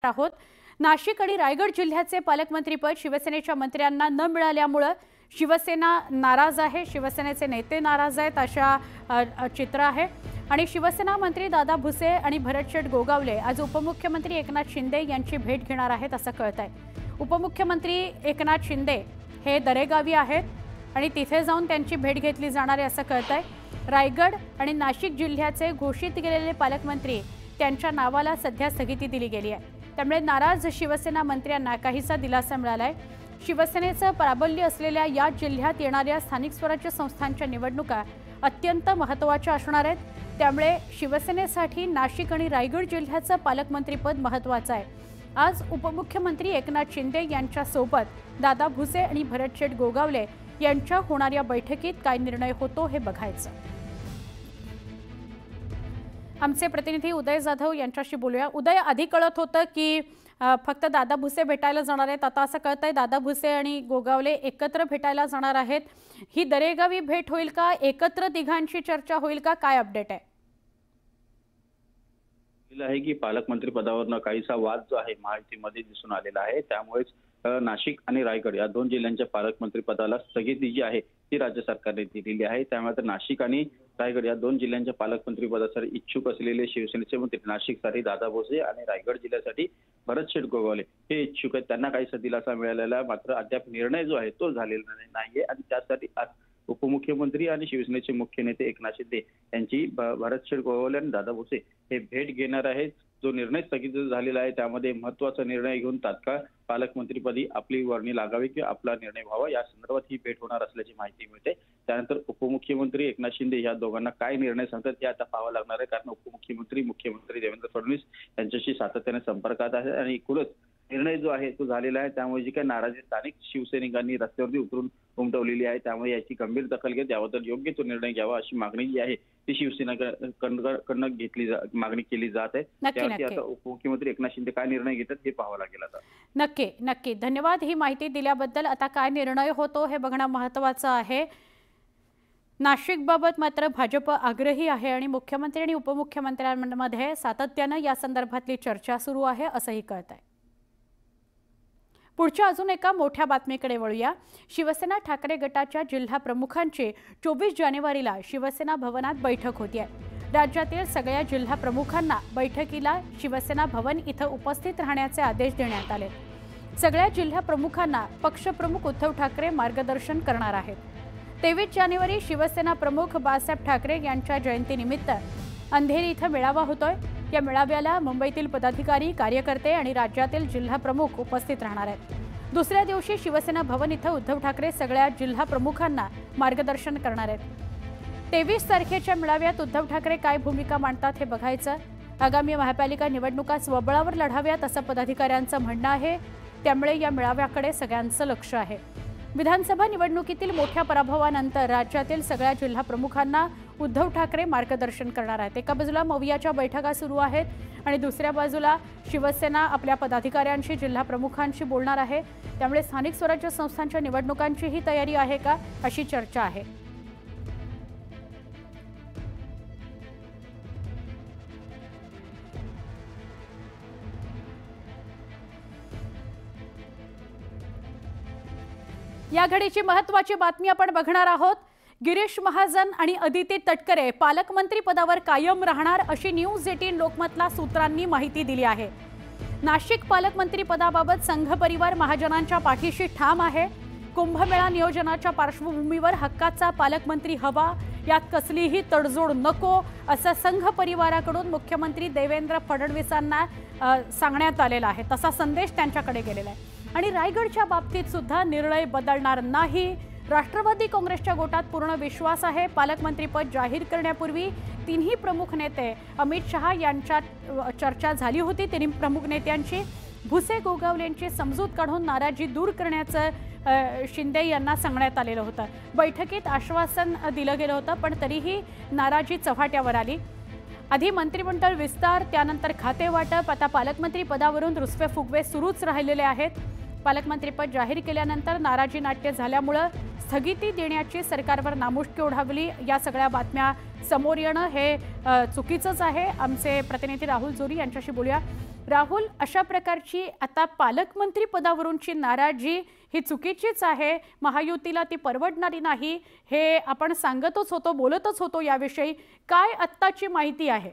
आहोत। नाशिक आणि रायगड जिल्ह्याचे पालकमंत्रीपद शिवसेनेच्या मंत्र्यांना न मिळाल्यामुळे शिवसेना नाराज आहे, शिवसेनेचे नेते नाराज आहेत अशा चित्र आहे। आणि शिवसेना मंत्री दादा भुसे आणि भरतशेठ गोगावले आज उपमुख्यमंत्री एकनाथ शिंदे यांची भेट घेणार आहेत असं कळतंय। उपमुख्यमंत्री एकनाथ शिंदे हे दरेगावी आहेत आणि तिथे जाऊन त्यांची भेट घेतली जाणार आहे असं कळतंय। रायगड आणि नाशिक जिल्ह्याचे घोषित केलेले पालकमंत्री त्यांच्या नावाला सध्या स्थगिती दिली गेली आहे, त्यामुळे नाराज शिवसेना मंत्र्यांना काहीसा दिलासा मिळालाय। शिवसेनेचं प्राबल्य असलेल्या या जिल्ह्यात येणाऱ्या स्थानिक स्वराज्य संस्थांच्या निवडणुका अत्यंत महत्त्वाच्या असणार आहेत, त्यामुळे शिवसेनेसाठी नाशिक आणि रायगड जिल्ह्याचं पालकमंत्रीपद महत्त्वाचं आहे। आज उपमुख्यमंत्री एकनाथ शिंदे यांच्यासोबत दादा भुसे आणि भरतशेठ गोगावले यांच्या होणाऱ्या बैठकीत काय निर्णय होतो हे बघायचं। आमचे प्रतिनिधी उदय जाधव यांच्याशी बोलूया। उदय, आधी कळत होतं की फक्त दादा भुसे भेटायला जाणार आहेत, आता असं कळतंय दादा भुसे आणि गोगावले एकत्र भेटायला जाणार आहेत। ही दरेगावी भेट होईल का, एकत्र तिघांची चर्चा होईल का, काय अपडेट आहे? आहे की पालकमंत्री पदावरनं काहीसा वाद जो आहे माहितीमध्ये दिसून आलेला आहे, त्यामुळेच नाशिक आणि रायगड या दोन जिल्ह्यांच्या पालकमंत्री पदाला स्थगिती जी आहे ती राज्य सरकारने दिलेली आहे। त्यामुळे नाशिक आणि रायगड या दोन जिल्ह्यांच्या पालकमंत्री पदासाठी इच्छुक असलेले शिवसेनेचे मंत्री नाशिकसाठी दादा भोसे आणि रायगड जिल्ह्यासाठी भरतशेठ गोगावले हे इच्छुक आहेत। त्यांना काहीसा दिलासा मिळालेला, मात्र अद्याप निर्णय जो आहे तो झालेला नाहीये आणि त्यासाठी आज उपमुख्यमंत्री आणि शिवसेनेचे मुख्य नेते एकनाथ शिंदे यांची भरतशेठ गोगावले आणि दादा भोसे हे भेट घेणार आहेत। जो निर्णय स्थगित झालेला आहे त्यामध्ये महत्त्वाचा निर्णय घेऊन तात्काळ पालकमंत्रीपदी आपली वर्णी लागावी किंवा आपला निर्णय व्हावा या संदर्भात ही भेट होणार असल्याची माहिती मिळते। त्यानंतर उपमुख्यमंत्री एकनाथ शिंदे या दोघांना काय निर्णय सांगतात हे आता पाहावं लागणार आहे, कारण मुख्यमंत्री देवेंद्र फडणवीस यांच्याशी सातत्याने संपर्कात आहे आणि एकूणच निर्णय जो आहे तो झालेला आहे। त्यामुळे जी काही नाराजी स्थानिक शिवसैनिकांनी रस्त्यावरती उतरून उमटवलेली आहे, त्यामुळे याची गंभीर दखल घेत याबद्दल योग्य तो निर्णय घ्यावा अशी मागणी जी आहे ती शिवसेनेकडनं मागणी केली जात आहे। त्यावरती आता उपमुख्यमंत्री एकनाथ शिंदे काय निर्णय घेतात हे पाहावं लागेल आता। नक्की धन्यवाद ही माहिती दिल्याबद्दल। आता काय निर्णय होतो हे बघणं महत्त्वाचं आहे। नाशिकबाबत मात्र भाजप आग्रही आहे आणि मुख्यमंत्री आणि उपमुख्यमंत्र्यांमध्ये सातत्यानं या संदर्भातली चर्चा सुरू आहे असंही कळतंय। पुढच्या अजून एका मोठ्या बातमीकडे वळूया। शिवसेना ठाकरे गटाच्या जिल्हा प्रमुखांची 24 जानेवारीला शिवसेना भवनात बैठक होती आहे। राज्यातील सगळ्या जिल्हा प्रमुखांना बैठकीला शिवसेना भवन इथं उपस्थित राहण्याचे आदेश देण्यात आले। सगळ्या जिल्हा प्रमुखांना पक्षप्रमुख उद्धव ठाकरे मार्गदर्शन करणार आहेत। 23 जानेवारी शिवसेना प्रमुख बाळासाहेब ठाकरे यांच्या जयंतीनिमित्त अंधेरी इथं मेळावा होतोय। या मेळाव्याला मुंबईतील पदाधिकारी, कार्यकर्ते आणि राज्यातील जिल्हा प्रमुख उपस्थित राहणार आहेत। दुसऱ्या दिवशी शिवसेना भवन इथं उद्धव ठाकरे सगळ्या जिल्हा प्रमुखांना मार्गदर्शन करणार आहेत। 23 तारखेच्या मेळाव्यात उद्धव ठाकरे काय भूमिका मांडतात हे बघायचं। आगामी महापालिका निवडणुका स्वबळावर लढाव्यात असं पदाधिकाऱ्यांचं म्हणणं आहे, त्यामुळे या मेळाव्याकडे सगळ्यांचं लक्ष आहे। विधानसभा निवडणुकीतील मोठ्या पराभवानंतर राज्यातील सगळ्या जिल्हा प्रमुखांना उद्धव ठाकरे मार्गदर्शन करणार आहेत। एका बाजूला मवियाच्या बैठका सुरू आहेत आणि दुसऱ्या बाजूला शिवसेना आपल्या पदाधिकाऱ्यांशी, जिल्हा प्रमुखांशी बोलणार आहे, त्यामुळे स्थानिक स्वराज्य संस्थांच्या निवडणुकांचीही तयारी आहे का अशी चर्चा आहे। या घडीची महत्त्वाची बातमी आपण बघणार आहोत। गिरीश महाजन आणि अदिती तटकरे पालकमंत्री पदावर कायम राहणार अशी न्यूज 18 लोकमतला सूत्रांनी माहिती दिली आहे। नाशिक पालकमंत्री पदाबाबत संघ परिवार महाजनांच्या पाठीशी ठाम आहे। कुंभमेळा नियोजनाच्या पार्श्वभूमीवर हक्काचा पालकमंत्री हवा, यात कसलीही तडजोड नको असं संघ परिवाराकडून मुख्यमंत्री देवेंद्र फडणवीसांना सांगण्यात आलेला आहे। तसा संदेश त्यांच्याकडे गेलेला आहे। आणि रायगडच्या बाबतीत सुद्धा निर्णय बदलणार नाही। राष्ट्रवादी काँग्रेसच्या गोटात पूर्ण विश्वास आहे। पालकमंत्रीपद जाहीर करण्यापूर्वी तिन्ही प्रमुख नेते अमित शहा यांच्यात चर्चा झाली होती। तिन्ही प्रमुख नेत्यांची भुसे गोगावलेंची समजूत काढून नाराजी दूर करण्याचं शिंदे यांना सांगण्यात आलेलं होतं। बैठकीत आश्वासन दिलं गेलं होतं, पण तरीही नाराजी चव्हाट्यावर आली। आधी मंत्रिमंडळ विस्तार, त्यानंतर खाते वाटप, आता पालकमंत्री पदावरून रुसवे फुगवे सुरूच राहिलेले आहेत। पालकमंत्रीपद जाहीर केल्यानंतर नाराजी नाट्य झाल्यामुळे स्थगिती देण्याची सरकारवर नामुष्की ओढावली या सगळ्या बातम्या समोर येणं हे चुकीचंच आहे। आमचे प्रतिनिधी राहुल जोरी यांच्याशी बोलूया। राहुल, अशा प्रकारची आता पालकमंत्री पदावरूनची नाराजी ही चुकीचीच आहे, महायुतीला ती परवडणारी नाही, हे आपण सांगतच होतो, बोलतच होतो याविषयी. काय आत्ताची माहिती आहे?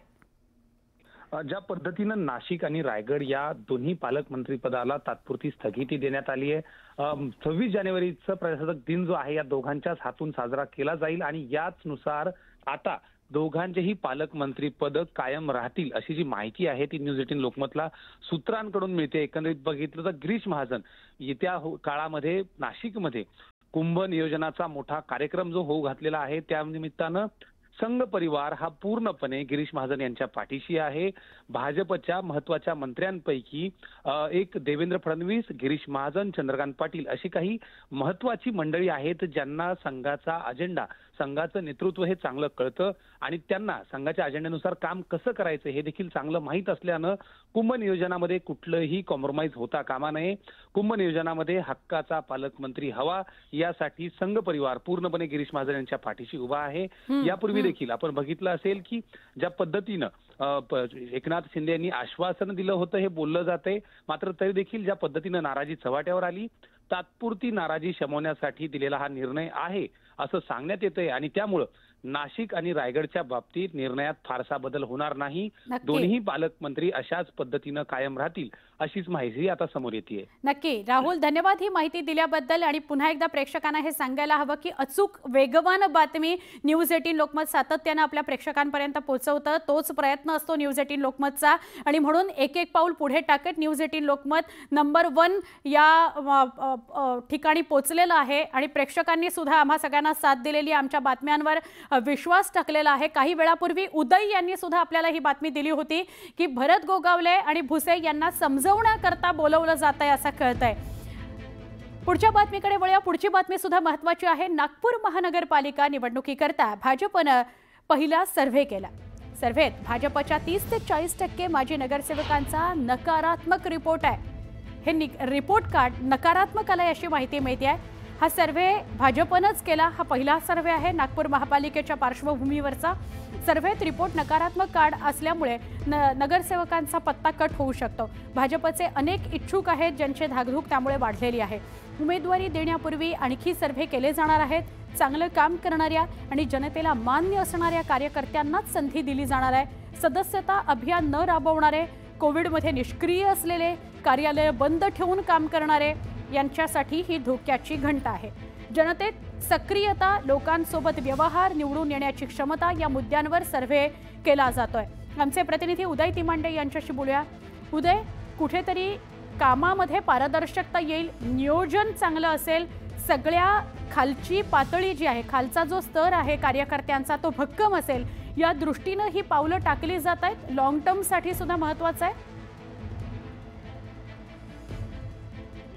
ज्या पद्धतीनं नाशिक आणि रायगड या दोन्ही पालकमंत्री पदाला तात्पुरती स्थगिती देण्यात आली आहे, 26 जानेवारीचा प्रजासत्ताक दिन जो आहे या दोघांच्याच हातून साजरा केला जाईल आणि याच नुसार आता दोघांचेही पालकमंत्री पद कायम राहतील अशी जी माहिती आहे ती न्यूज 18 लोकमतला सूत्रांकडून मिळते. एकंदरीत बघितलं तर गिरीश महाजन येत्या काळामध्ये नाशिकमध्ये कुंभ नियोजनाचा मोठा कार्यक्रम जो होऊ घातलेला आहे त्या निमित्तानं संघ परिवार हा पूर्णपणे गिरीश महाजन यांच्या पाठीशी आहे. भाजपच्या महत्वाच्या मंत्र्यांपैकी एक देवेंद्र फडणवीस, गिरीश महाजन, चंद्रकांत पाटील अशी काही महत्वाची मंडळी आहेत ज्यांना संघाचा अजेंडा, संघाचं नेतृत्व हे चांगलं कळतं आणि त्यांना संघाच्या अजेंड्यानुसार काम कसं करायचं हे देखील चांगलं माहीत असल्यानं कुंभ नियोजनामध्ये कुठलंही कॉम्प्रोमाइज होता कामा नये. कुंभ नियोजनामध्ये हक्काचा पालकमंत्री हवा यासाठी संघ परिवार पूर्णपणे गिरीश महाजन यांच्या पाठीशी उभा आहे. यापूर्वी देखील आपण बघितलं असेल की ज्या पद्धतीनं एकनाथ शिंदे यांनी आश्वासन दिलं होतं हे बोललं जातंय, मात्र तरी देखील ज्या पद्धतीनं नाराजी चव्हाट्यावर आली, तात्पुरती नाराजी शमवण्यासाठी दिलेला हा निर्णय आहे असं सांगण्यात येतंय आणि त्यामुळं नाशिक आणि रायगडच्या बाबतीत निर्णयात फारसा बदल होणार नाही. दोन्ही पालकमंत्री अशाच पद्धतीनं कायम राहतील अशीच माहिती आता समोर येते. नक्की राहुल, धन्यवाद ही माहिती दिल्याबद्दल. आणि पुन्हा एकदा प्रेक्षकांना हे सांगायला हवं की अचूक वेगवान बातमी न्यूज 18 लोकमत सातत्यानं आपल्या प्रेक्षकांपर्यंत पोहोचवतं. तोच प्रयत्न असतो न्यूज 18 लोकमतचा आणि म्हणून एक एक पाऊल पुढे टाकत न्यूज 18 लोकमत नंबर 1 या ठिकाणी पोहोचलेलं आहे आणि प्रेक्षकांनी सुद्धा आम्हा सगळ्यांना साथ दिलेली, आमच्या बातम्यांवर विश्वास टाकलेला आहे. काही वेळापूर्वी उदय यांनी सुद्धा आपल्याला ही बातमी दिली होती की भरत गोगावले आणि भुसे यांना समजवण्याकरता बोलवलं जात आहे असं कळतंय. पुढच्या बातमीकडे वळूया. पुढची बातमी सुद्धा महत्त्वाची आहे. नागपूर महानगरपालिका निवडणुकीकरता भाजपनं पहिला सर्व्हे केला. सर्व्हेत भाजपच्या 30 ते 40% माजी नगरसेवकांचा नकारात्मक रिपोर्ट आहे. हे रिपोर्ट कार्ड नकारात्मक आलंय अशी माहिती मिळते आहे. हा सर्व्हे भाजपनंच केला. हा पहिला सर्व्हे आहे नागपूर महापालिकेच्या पार्श्वभूमीवरचा. सर्व्हेत रिपोर्ट नकारात्मक कार्ड असल्यामुळे नगरसेवकांचा पत्ता कट होऊ शकतो. भाजपचे अनेक इच्छुक आहेत ज्यांची धाकधूक त्यामुळे वाढलेली आहे. उमेदवारी देण्यापूर्वी आणखी सर्व्हे केले जाणार आहेत. चांगलं काम करणाऱ्या आणि जनतेला मान्य असणाऱ्या कार्यकर्त्यांनाच संधी दिली जाणार आहे. सदस्यता अभियान न राबवणारे, कोविडमध्ये निष्क्रिय असलेले, कार्यालय बंद ठेवून काम करणारे यांच्यासाठी ही धोक्याची घंटा आहे. जनतेत सक्रियता, लोकांसोबत व्यवहार, निवडून येण्याची क्षमता या मुद्द्यांवर सर्व्हे केला जातोय. आमचे प्रतिनिधी उदय तिमांडे यांच्याशी बोलूया. उदय, कुठेतरी कामामध्ये पारदर्शकता येईल, नियोजन चांगलं असेल, सगळ्या खालची पातळी जी आहे, खालचा जो स्तर आहे कार्यकर्त्यांचा तो भक्कम असेल, या दृष्टीनं ही पावलं टाकली जात आहेत. लॉंग टर्मसाठी सुद्धा महत्त्वाचं आहे.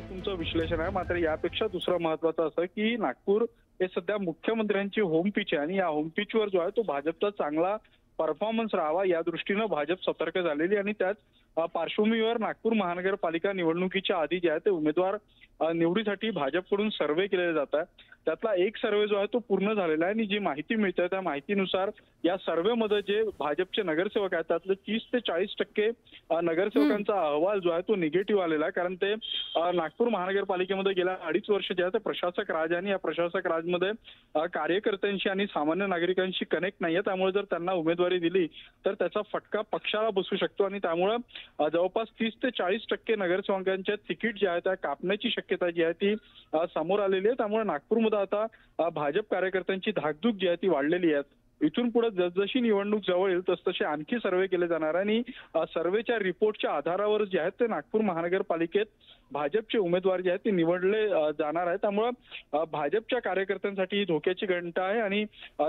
तुमचं विश्लेषण आहे, मात्र यापेक्षा दुसरं महत्वाचं असं की नागपूर हे सध्या मुख्यमंत्र्यांची होम पिच आहे आणि या होम पिचवर जो आहे तो भाजपचा चांगला परफॉर्मन्स राहावा या दृष्टीनं भाजप सतर्क झालेली आणि त्याच पार्श्वभूमीवर नागपूर महानगरपालिका निवडणुकीच्या आधी जे आहे ते उमेदवार निवडीसाठी भाजपकडून सर्व्हे केले जात आहे. त्यातला एक सर्व्हे जो आहे तो पूर्ण झालेला आहे आणि जी माहिती मिळते त्या माहितीनुसार या सर्व्हेमध्ये जे भाजपचे नगरसेवक आहेत त्यातले 30 ते 40% नगरसेवकांचा अहवाल जो आहे तो निगेटिव्ह आलेला आहे. कारण ते नागपूर महानगरपालिकेमध्ये गेल्या 2.5 वर्ष जे आहे ते प्रशासक राज आणि या प्रशासक राजमध्ये कार्यकर्त्यांशी आणि सामान्य नागरिकांशी कनेक्ट नाहीये. त्यामुळे जर त्यांना उमेदवारी दिली तर त्याचा फटका पक्षाला बसू शकतो आणि त्यामुळे जवळपास 30 ते 40% नगरसेवकांच्या तिकीट जे आहे त्या कापण्याची शक्यता जी आहे ती समोर आलेली आहे. त्यामुळे नागपूरमध्ये आता भाजप कार्यकर्त्यांची धाकधूक जी आहे ती वाढलेली आहे. इथून पुढे जसजशी निवडणूक जवळ येईल तसतसे आणखी सर्व्हे केले जाणार आणि सर्व्हेच्या रिपोर्टच्या आधारावर जे आहेत ते नागपूर महानगरपालिकेत भाजपचे उमेदवार जे आहेत ते निवडले जाणार आहेत. त्यामुळे भाजपच्या कार्यकर्त्यांसाठी ही धोक्याची घंटा आहे आणि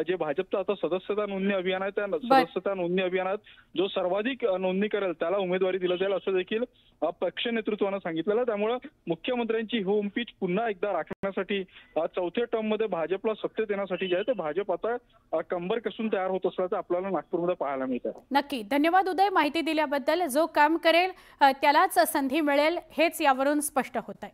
जे भाजपचं आता सदस्यता नोंदणी अभियान आहे त्या सदस्यता नोंदणी अभियानात जो सर्वाधिक नोंदणी करेल त्याला उमेदवारी दिली जाईल असं देखील पक्ष नेतृत्वानं सांगितलेलं. त्यामुळे मुख्यमंत्र्यांची होम पिच पुन्हा एकदा राखण्यासाठी चौथ्या टर्ममध्ये भाजपला सत्तेत येण्यासाठी जे आहे ते भाजप आता कंबर कसून तयार होत असल्याचं आपल्याला नागपूरमध्ये पाहायला मिळतं. नक्की, धन्यवाद उदय माहिती दिल्याबद्दल. जो काम करेल त्यालाच संधी मिळेल हेच यावरून स्पष्ट होत आहे.